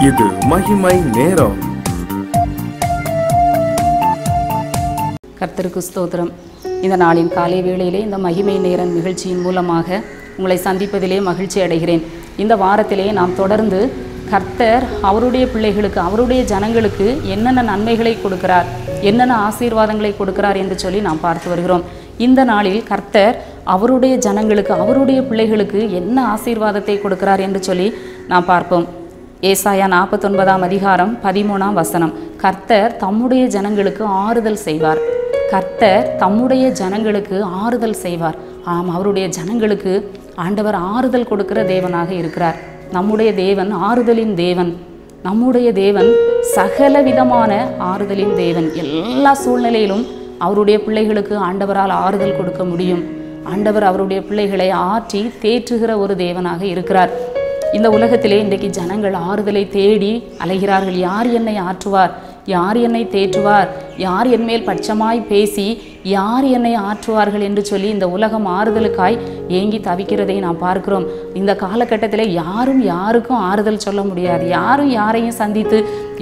இது மகிமை நேரம். கர்த்தருக்கு ஸ்தோத்திரம். இந்த நாளின் காலை வேளையிலே இந்த மகிமை நேரம் நிகழ்ச்சியின் மூலமாக உங்களை சந்திப்பதிலே மகிழ்ச்சி அடைகிறேன். இந்த வாரத்திலே நாம் தொடர்ந்து கர்த்தர் அவருடைய பிள்ளைகளுக்கு, அவருடைய ஜனங்களுக்கு என்னென்ன நன்மைகளை கொடுக்கிறார், என்னென்ன ஆசீர்வாதங்களை கொடுக்கிறார் என்று சொல்லி நாம் பார்த்து வருகிறோம். இந்த நாளில் கர்த்தர் அவருடைய ஜனங்களுக்கு, அவருடைய பிள்ளைகளுக்கு என்ன ஆசீர்வாதத்தை கொடுக்கிறார் என்று சொல்லி நாம் பார்ப்போம். ஏசாயா 49 அதிகாரம் 13 வசனம். கர்த்தர் தம்முடைய ஜனங்களுக்கு ஆறுதல் செய்வார். கர்த்தர் தம்முடைய ஜனங்களுக்கு ஆறுதல் செய்வார். ஆம், அவருடைய ஜனங்களுக்கு ஆண்டவர் ஆறுதல் கொடுக்கிற தேவனாக இருக்கிறார். நம்முடைய தேவன் ஆறுதலின் தேவன். நம்முடைய தேவன் சகல விதமான ஆறுதலின் தேவன். எல்லா சூழ்நிலையிலும் அவருடைய பிள்ளைகளுக்கு ஆண்டவரால் ஆறுதல் கொடுக்க முடியும். ஆண்டவர் அவருடைய பிள்ளைகளை ஆற்றி தேற்றுகிற ஒரு தேவனாக இருக்கிறார். இந்த உலகத்திலே இன்றைக்கு ஜனங்கள் ஆறுதலை தேடி அலைகிறார்கள். யார் என்னை ஆற்றுவார், யார் என்னை தேற்றுவார், யார் என் மேல் பட்சமாய் பேசி யார் என்னை ஆற்றுவார்கள் என்று சொல்லி இந்த உலகம் ஆறுதலுக்காய் ஏங்கி தவிக்கிறதை நாம் பார்க்கிறோம். இந்த காலகட்டத்தில் யாரும் யாருக்கும் ஆறுதல் சொல்ல முடியாது. யாரும் யாரையும் சந்தித்து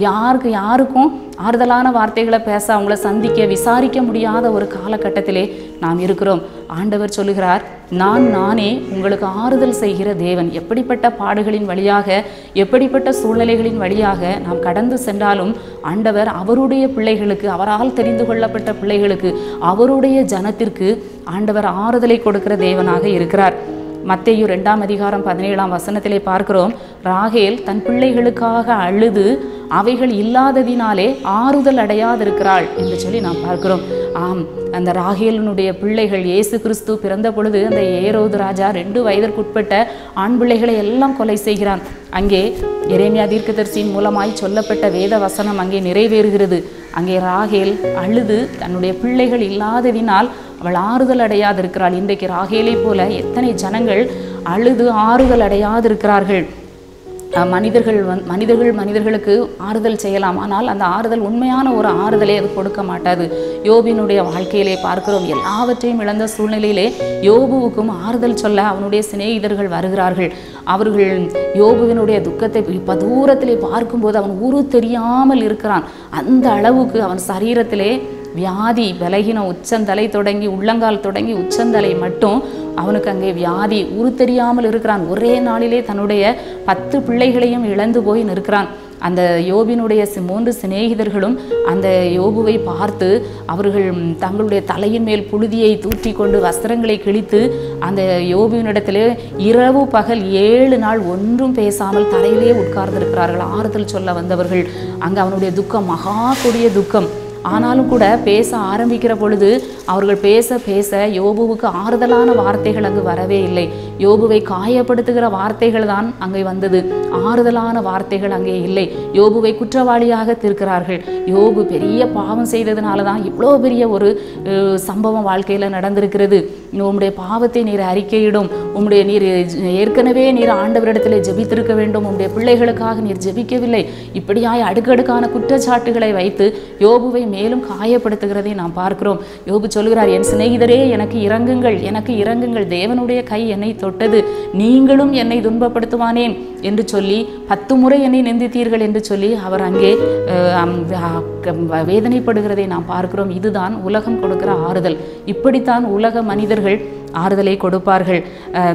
யாருக்கும் ஆறுதலான வார்த்தைகளை பேச, அவங்கள சந்திக்க, விசாரிக்க முடியாத ஒரு காலகட்டத்திலே நாம் இருக்கிறோம். ஆண்டவர் சொல்லுகிறார், நானே உங்களுக்கு ஆறுதல் செய்கிற தேவன். எப்படிப்பட்ட பாடுகளின் வழியாக, எப்படிப்பட்ட சூழ்நிலைகளின் வழியாக நாம் கடந்து சென்றாலும் ஆண்டவர் அவருடைய பிள்ளைகளுக்கு, அவரால் தெரிந்து கொள்ளப்பட்ட பிள்ளைகளுக்கு, அவருடைய ஜனத்திற்கு ஆண்டவர் ஆறுதலை கொடுக்கிற தேவனாக இருக்கிறார். மத்தேயு 2 அதிகாரம் 17 வசனத்திலே பார்க்கிறோம், ராகேல் தன் பிள்ளைகளுக்காக அழுது அவைகள் இல்லாததினாலே ஆறுதல் அடையாதிருக்கிறாள் என்று சொல்லி நாம் பார்க்கிறோம். ஆம், அந்த ராகேலினுடைய பிள்ளைகள், இயேசு கிறிஸ்து பிறந்த பொழுது அந்த ஏரோது ராஜா 2 வயதிற்குட்பட்ட ஆண் பிள்ளைகளை எல்லாம் கொலை செய்கிறான். அங்கே எரேமியா தீர்க்கதரிசியின் மூலமாய் சொல்லப்பட்ட வேத வசனம் அங்கே நிறைவேறுகிறது. அங்கே ராகேல் அழுது தன்னுடைய பிள்ளைகள் இல்லாததினால் அவள் ஆறுதல் அடையாதிருக்கிறாள். இன்றைக்கு ராகேலை போல எத்தனை ஜனங்கள் அழுது ஆறுதல் அடையாதிருக்கிறார்கள். மனிதர்களுக்கு ஆறுதல் செய்யலாம், ஆனால் அந்த ஆறுதல் உண்மையான ஒரு ஆறுதலை அது கொடுக்க மாட்டாது. யோபினுடைய வாழ்க்கையிலே பார்க்கிறோம், எல்லாவற்றையும் இழந்த சூழ்நிலையிலே யோபுவுக்கும் ஆறுதல் சொல்ல அவனுடைய சிநேகிதர்கள் வருகிறார்கள். அவர்கள் யோபுவினுடைய துக்கத்தை இப்போ தூரத்திலே பார்க்கும்போது அவன் உரு தெரியாமல் இருக்கிறான். அந்த அளவுக்கு அவன் சரீரத்திலே வியாதி, பலகீனம், உச்சந்தலை தொடங்கி உள்ளங்கால் தொடங்கி உச்சந்தலை மட்டும் அவனுக்கு அங்கே வியாதி, உரு தெரியாமல் இருக்கிறான். ஒரே நாளிலே தன்னுடைய 10 பிள்ளைகளையும் இழந்து போய் நிற்கிறான். அந்த யோபினுடைய 3 சிநேகிதர்களும் அந்த யோபுவை பார்த்து அவர்கள் தங்களுடைய தலையின் மேல் புழுதியை தூற்றி கொண்டு வஸ்திரங்களை கிழித்து அந்த யோபுவினிடத்திலே இரவு பகல் 7 நாள் ஒன்றும் பேசாமல் தரையிலே உட்கார்ந்திருக்கிறார்கள். ஆறுதல் சொல்ல வந்தவர்கள். அங்கே அவனுடைய துக்கம் மகா கொடிய துக்கம். ஆனாலும் கூட பேச ஆரம்பிக்கிற பொழுது அவர்கள் பேச பேச யோபுவுக்கு ஆறுதலான வார்த்தைகள் அங்கு வரவே இல்லை. யோபுவை காயப்படுத்துகிற வார்த்தைகள் தான் அங்கே வந்தது. ஆறுதலான வார்த்தைகள் அங்கே இல்லை. யோபுவை குற்றவாளியாக தீர்க்கிறார்கள். யோபு பெரிய பாவம் செய்ததுனால தான் இவ்வளோ பெரிய ஒரு சம்பவம் வாழ்க்கையில் நடந்திருக்கிறது. உம்முடைய பாவத்தை நீர் அறிக்கையிடும், நீர் ஏற்கனவே நீர் ஆண்டவரிடத்திலே ஜெபித்திருக்க வேண்டும், உம்முடைய பிள்ளைகளுக்காக நீர் ஜெபிக்கவில்லை, இப்படியாய் அடுக்கடுக்கான குற்றச்சாட்டுகளை வைத்து யோபுவை மேலும் காயப்படுத்துகிறதை நாம் பார்க்கிறோம். யோபு சொல்கிறார், என் சிநேகிதரே எனக்கு இரங்குங்கள், எனக்கு இரங்குங்கள், தேவனுடைய கை என்னை தொட்டது, நீங்களும் என்னை துன்பப்படுத்துவானேன் என்று சொல்லி 10 முறை என்னை நிந்தித்தீர்கள் என்று சொல்லி அவர் அங்கே வேதனைப்படுகிறதை நாம் பார்க்கிறோம். இதுதான் உலகம் கொடுக்கிற ஆறுதல். இப்படித்தான் உலக மனிதர்கள் ஆறுதலை கொடுப்பார்கள்.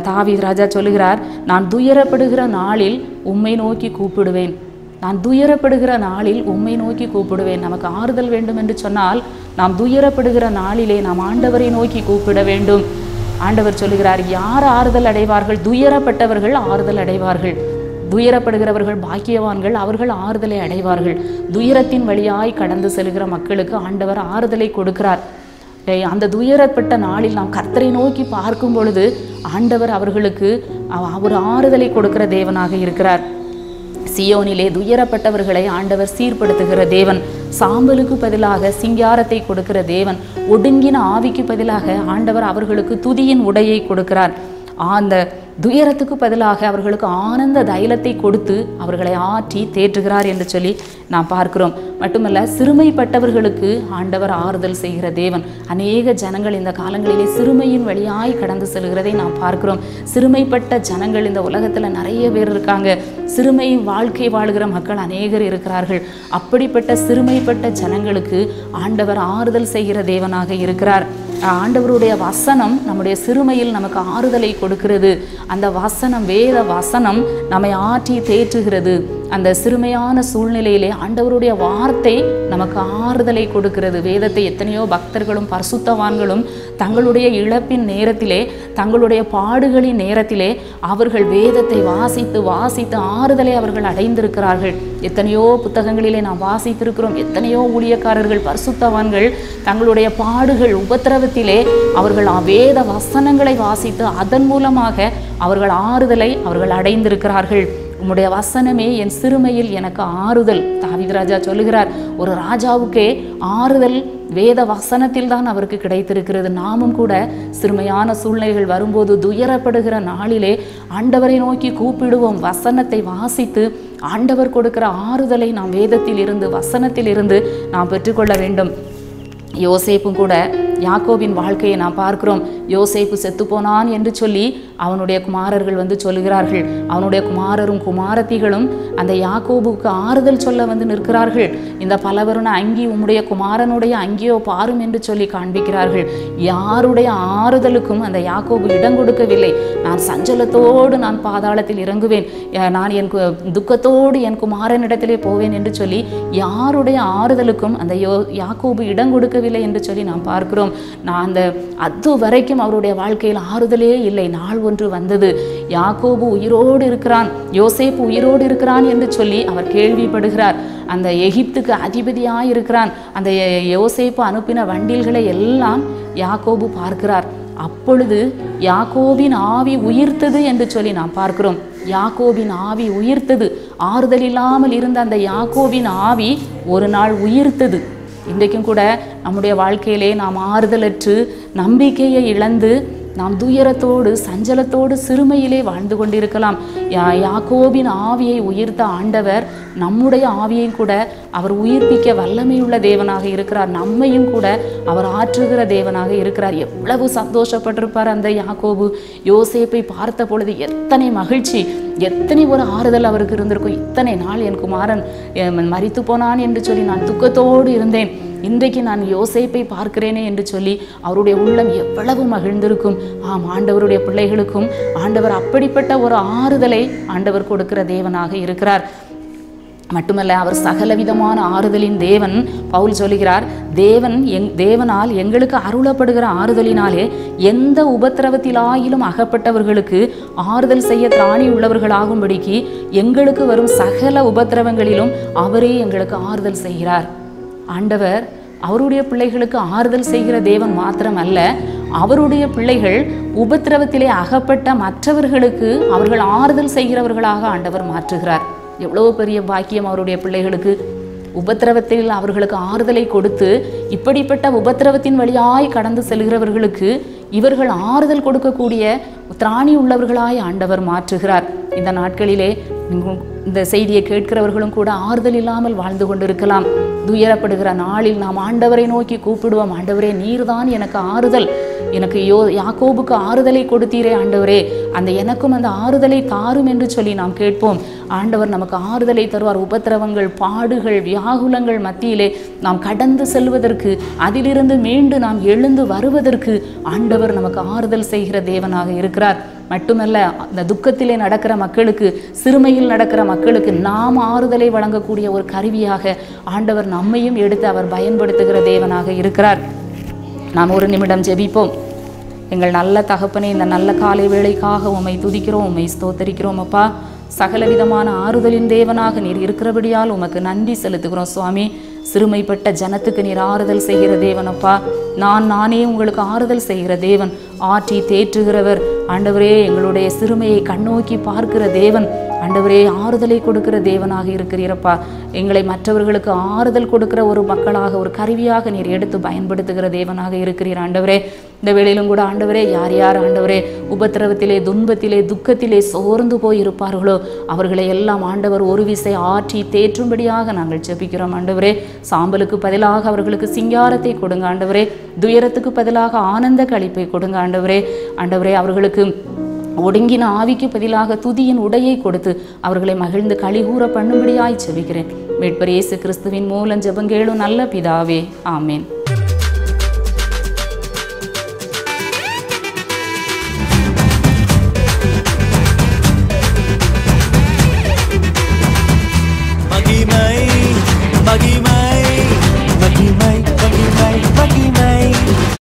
தாவீது ராஜா சொல்லுகிறார், நான் துயரப்படுகிற நாளில் உம்மை நோக்கி கூப்பிடுவேன், நான் துயரப்படுகிற நாளில் உம்மை நோக்கி கூப்பிடுவேன். நமக்கு ஆறுதல் வேண்டும் என்று சொன்னால் நாம் துயரப்படுகிற நாளிலே நாம் ஆண்டவரை நோக்கி கூப்பிட வேண்டும். ஆண்டவர் சொல்லுகிறார், யார் ஆறுதல் அடைவார்கள்? துயரப்பட்டவர்கள் ஆறுதல் அடைவார்கள். துயரப்படுகிறவர்கள் பாக்கியவான்கள், அவர்கள் ஆறுதலை அடைவார்கள். துயரத்தின் வழியாய் கடந்து செல்கிற மக்களுக்கு ஆண்டவர் ஆறுதலை கொடுக்கிறார். அந்த துயரப்பட்ட நாளில் நாம் கர்த்தரை நோக்கி பார்க்கும் பொழுது ஆண்டவர் அவர்களுக்கு ஒரு ஆறுதலை கொடுக்கிற தேவனாக இருக்கிறார். சியோனிலே துயரப்பட்டவர்களை ஆண்டவர் சீர்படுத்துகிற தேவன். சாம்பலுக்கு பதிலாக சிங்காரத்தை கொடுக்கிற தேவன். ஒடுங்கின ஆவிக்கு பதிலாக ஆண்டவர் அவர்களுக்கு துதியின் உடையை கொடுக்கிறார். அந்த துயரத்துக்கு பதிலாக அவர்களுக்கு ஆனந்த தைலத்தை கொடுத்து அவர்களை ஆற்றி தேற்றுகிறார் என்று சொல்லி நாம் பார்க்கிறோம். மட்டுமல்ல, சிறுமைப்பட்டவர்களுக்கு ஆண்டவர் ஆறுதல் செய்கிற தேவன். அநேக ஜனங்கள் இந்த காலங்களிலே சிறுமையின் வழியாய் கடந்து செல்கிறதை நாம் பார்க்கிறோம். சிறுமைப்பட்ட ஜனங்கள் இந்த உலகத்தில் நிறைய பேர் இருக்காங்க. சிறுமை வாழ்க்கை வாழ்கிற மக்கள் அநேகர் இருக்கிறார்கள். அப்படிப்பட்ட சிறுமைப்பட்ட ஜனங்களுக்கு ஆண்டவர் ஆறுதல் செய்கிற தேவனாக இருக்கிறார். ஆண்டவருடைய வசனம் நம்முடைய சிறுமையில் நமக்கு ஆறுதலை கொடுக்கிறது. அந்த வசனம், வேத வசனம் நம்மை ஆற்றி தேற்றுகிறது. அந்த சிறுமையான சூழ்நிலையிலே ஆண்டவருடைய வார்த்தை நமக்கு ஆறுதலை கொடுக்கிறது. வேதத்தை எத்தனையோ பக்தர்களும் பரிசுத்தவான்களும் தங்களுடைய இழப்பின் நேரத்திலே, தங்களுடைய பாடுகளின் நேரத்திலே அவர்கள் வேதத்தை வாசித்து வாசித்து ஆறுதலை அவர்கள் அடைந்திருக்கிறார்கள். எத்தனையோ புத்தகங்களிலே நாம் வாசித்திருக்கிறோம். எத்தனையோ ஊழியக்காரர்கள் பரிசுத்தவான்கள் தங்களுடைய பாடுகள் உபத்திரவத்திலே அவர்கள் வேத வசனங்களை வாசித்து அதன் மூலமாக அவர்கள் ஆறுதலை அவர்கள் அடைந்திருக்கிறார்கள். உம்முடைய வசனமே என் சிறுமையில் எனக்கு ஆறுதல். தாவீது ராஜா சொல்லுகிறார், ஒரு ராஜாவுக்கே ஆறுதல் வேத வசனத்தில் தான் அவருக்கு கிடைத்திருக்கிறது. நாமும் கூட சிறுமையான சூழ்நிலைகள் வரும்போது, துயரப்படுகிற நாளிலே ஆண்டவரை நோக்கி கூப்பிடுவோம். வசனத்தை வாசித்து ஆண்டவர் கொடுக்கிற ஆறுதலை நாம் வேதத்தில் இருந்து, வசனத்தில் இருந்து நாம் பெற்றுக்கொள்ள வேண்டும். யோசேப்பும் கூட யாக்கோபின் வாழ்க்கையை நாம் பார்க்கிறோம். யோசேப்பு செத்து போனான் என்று சொல்லி அவனுடைய குமாரர்கள் வந்து சொல்லுகிறார்கள். அவனுடைய குமாரரும் குமாரத்திகளும் அந்த யாக்கோபுக்கு ஆறுதல் சொல்ல வந்து நிற்கிறார்கள். இந்த பலவருண அங்கி உம்முடைய குமாரனுடைய அங்கியோ பாரும் என்று சொல்லி காண்பிக்கிறார்கள். யாருடைய ஆறுதலுக்கும் அந்த யாக்கோபு இடம் கொடுக்கவில்லை. நான் சஞ்சலத்தோடு நான் பாதாளத்தில் இறங்குவேன், நான் என் துக்கத்தோடு என் குமாரனிடத்திலே போவேன் என்று சொல்லி யாருடைய ஆறுதலுக்கும் அந்த யாக்கோபு இடம் கொடுக்கவில்லை என்று சொல்லி நாம் பார்க்கிறோம். நான் அந்த அது வரைக்கும் அவருடைய வாழ்க்கையில் ஆறுதலே இல்லை. நாள் ஒன்று வந்தது, யாக்கோபு உயிரோடு இருக்கிறான், யோசேப்பு உயிரோடு இருக்கிறான் என்று சொல்லி அவர் கேள்விப்படுகிறார். அந்த எகிப்துக்கு அதிபதியாக இருக்கிறான். அந்த யோசேப்பு அனுப்பின வண்டில்களை எல்லாம் யாக்கோபு பார்க்கிறார். அப்பொழுது யாக்கோபின் ஆவி உயிர்த்தது என்று சொல்லி நாம் பார்க்கிறோம். யாக்கோபின் ஆவி உயிர்த்தது. ஆறுதல் இல்லாமல் இருந்த அந்த யாக்கோபின் ஆவி ஒரு நாள் உயிர்த்தது. இன்றைக்கும் கூட நம்முடைய வாழ்க்கையிலே நாம் ஆறுதலற்று நம்பிக்கையை இழந்து நாம் துயரத்தோடு சஞ்சலத்தோடு சிறுமையிலே வாழ்ந்து கொண்டிருக்கலாம். யாக்கோபின் ஆவியை உயிர்த்த ஆண்டவர் நம்முடைய ஆவியையும் கூட அவர் உயிர்ப்பிக்க வல்லமையுள்ள தேவனாக இருக்கிறார். நம்மையும் கூட அவர் ஆற்றுகிற தேவனாக இருக்கிறார். எவ்வளவு சந்தோஷப்பட்டிருப்பார் அந்த யாக்கோபு. யோசேப்பை பார்த்த பொழுது எத்தனை மகிழ்ச்சி, எத்தனை ஒரு ஆறுதல் அவருக்கு இருந்திருக்கும். இத்தனை நாள் என் குமாரன் மரித்து போனான் என்று சொல்லி நான் துக்கத்தோடு இருந்தேன், இன்றைக்கு நான் யோசேப்பை பார்க்கிறேனே என்று சொல்லி அவருடைய உள்ளம் எவ்வளவு மகிழ்ந்திருக்கும். ஆண்டவருடைய பிள்ளைகளுக்கும் ஆண்டவர் அப்படிப்பட்ட ஒரு ஆறுதலை ஆண்டவர் கொடுக்கிற தேவனாக இருக்கிறார். மட்டுமல்ல, அவர் சகலவிதமான ஆறுதலின் தேவன். பவுல் சொல்லுகிறார், தேவனால் எங்களுக்கு அருளப்படுகிற ஆறுதலினாலே எந்த உபத்திரவத்திலாயிலும் அகப்பட்டவர்களுக்கு ஆறுதல் செய்ய திராணி உள்ளவர்களாகும்படிக்கு எங்களுக்கு வரும் சகல உபத்திரவங்களிலும் அவரே எங்களுக்கு ஆறுதல் செய்கிறார். ஆண்டவர் அவருடைய பிள்ளைகளுக்கு ஆறுதல் செய்கிற தேவன் மாத்திரம் அல்ல, அவருடைய பிள்ளைகள் உபத்திரவத்திலே அகப்பட்ட மற்றவர்களுக்கு அவர்கள் ஆறுதல் செய்கிறவர்களாக ஆண்டவர் மாற்றுகிறார். எவ்வளவு பெரிய பாக்கியம் அவருடைய பிள்ளைகளுக்கு. உபத்திரவத்தில் அவர்களுக்கு ஆறுதலை கொடுத்து இப்படிப்பட்ட உபத்திரவத்தின் வழியாய் கடந்து செல்கிறவர்களுக்கு இவர்கள் ஆறுதல் கொடுக்கக்கூடிய திராணி உள்ளவர்களாய் ஆண்டவர் மாற்றுகிறார். இந்த நாட்களிலே இந்த செய்தியை கேட்கிறவர்களும் கூட ஆறுதல் இல்லாமல் வாழ்ந்து கொண்டிருக்கலாம். துயரப்படுகிற நாளில் நாம் ஆண்டவரை நோக்கி கூப்பிடுவோம். ஆண்டவரே, நீர்தான் எனக்கு ஆறுதல். எனக்கு யாக்கோபுக்கு ஆறுதலை கொடுத்தீரே ஆண்டவரே, அந்த எனக்கும் அந்த ஆறுதலை தாரும் என்று சொல்லி நாம் கேட்போம். ஆண்டவர் நமக்கு ஆறுதலை தருவார். உபத்திரவங்கள், பாடுகள், வியாகுலங்கள் மத்தியிலே நாம் கடந்து செல்வதற்கு, அதிலிருந்து மீண்டு நாம் எழுந்து வருவதற்கு ஆண்டவர் நமக்கு ஆறுதல் செய்கிற தேவனாக இருக்கிறார். மட்டுமல்ல, அந்த துக்கத்திலே நடக்கிற மக்களுக்கு, சிறுமையில் நடக்கிற மக்களுக்கு நாம் ஆறுதலை வழங்கக்கூடிய ஒரு கருவியாக ஆண்டவர் நம்மையும் எடுத்து அவர் பயன்படுத்துகிற தேவனாக இருக்கிறார். நாம் ஒரு நிமிடம் ஜெபிப்போம். எங்கள் நல்ல தகப்பனே, இந்த நல்ல காலை வேளைக்காக உம்மை துதிக்கிறோம், உம்மை ஸ்தோத்தரிக்கிறோம். அப்பா, சகலவிதமான ஆறுதலின் தேவனாக நீர் இருக்கிறபடியால் உமக்கு நன்றி செலுத்துகிறோம் சுவாமி. சிறுமைப்பட்ட ஜனத்துக்கு நீர் ஆறுதல் செய்கிற தேவன் அப்பா. நானே உங்களுக்கு ஆறுதல் செய்கிற தேவன், ஆற்றி தேற்றுகிறவர். ஆண்டவரே, எங்களுடைய சிறுமையை கண்ணோக்கி பார்க்கிற தேவன். ஆண்டவரே, ஆறுதலை கொடுக்கிற தேவனாக இருக்கிறீரப்பா. எங்களை மற்றவர்களுக்கு ஆறுதல் கொடுக்கிற ஒரு மக்களாக, ஒரு கருவியாக நீர் எடுத்து பயன்படுத்துகிற தேவனாக இருக்கிறீர். ஆண்டவரே, இந்த வேளையிலும் கூட ஆண்டவரே, யார் யார் ஆண்டவரே உபத்திரவத்திலே, துன்பத்திலே, துக்கத்திலே சோர்ந்து போய் இருப்பார்களோ அவர்களை எல்லாம் ஆண்டவர் ஒரு விசை ஆற்றி தேற்றும்படியாக நாங்கள் ஜெபிக்கிறோம். ஆண்டவரே, சாம்பலுக்கு பதிலாக அவர்களுக்கு சிங்காரத்தை கொடுங்க ஆண்டவரே. துயரத்துக்கு பதிலாக ஆனந்த களிப்பை கொடுங்க ஆண்டவரே. ஆண்டவரே, அவர்களுக்கு ஒடுங்கின ஆவிக்கு பதிலாக துதியின் உடையை கொடுத்து அவர்களை மகிழ்ந்து களிகூற பண்ணும்படியாய் ஜெபிக்கிறேன். மீட்பர் இயேசு கிறிஸ்துவின் மூலம் ஜெபங்கேளும் நல்ல பிதாவே, ஆமேன்.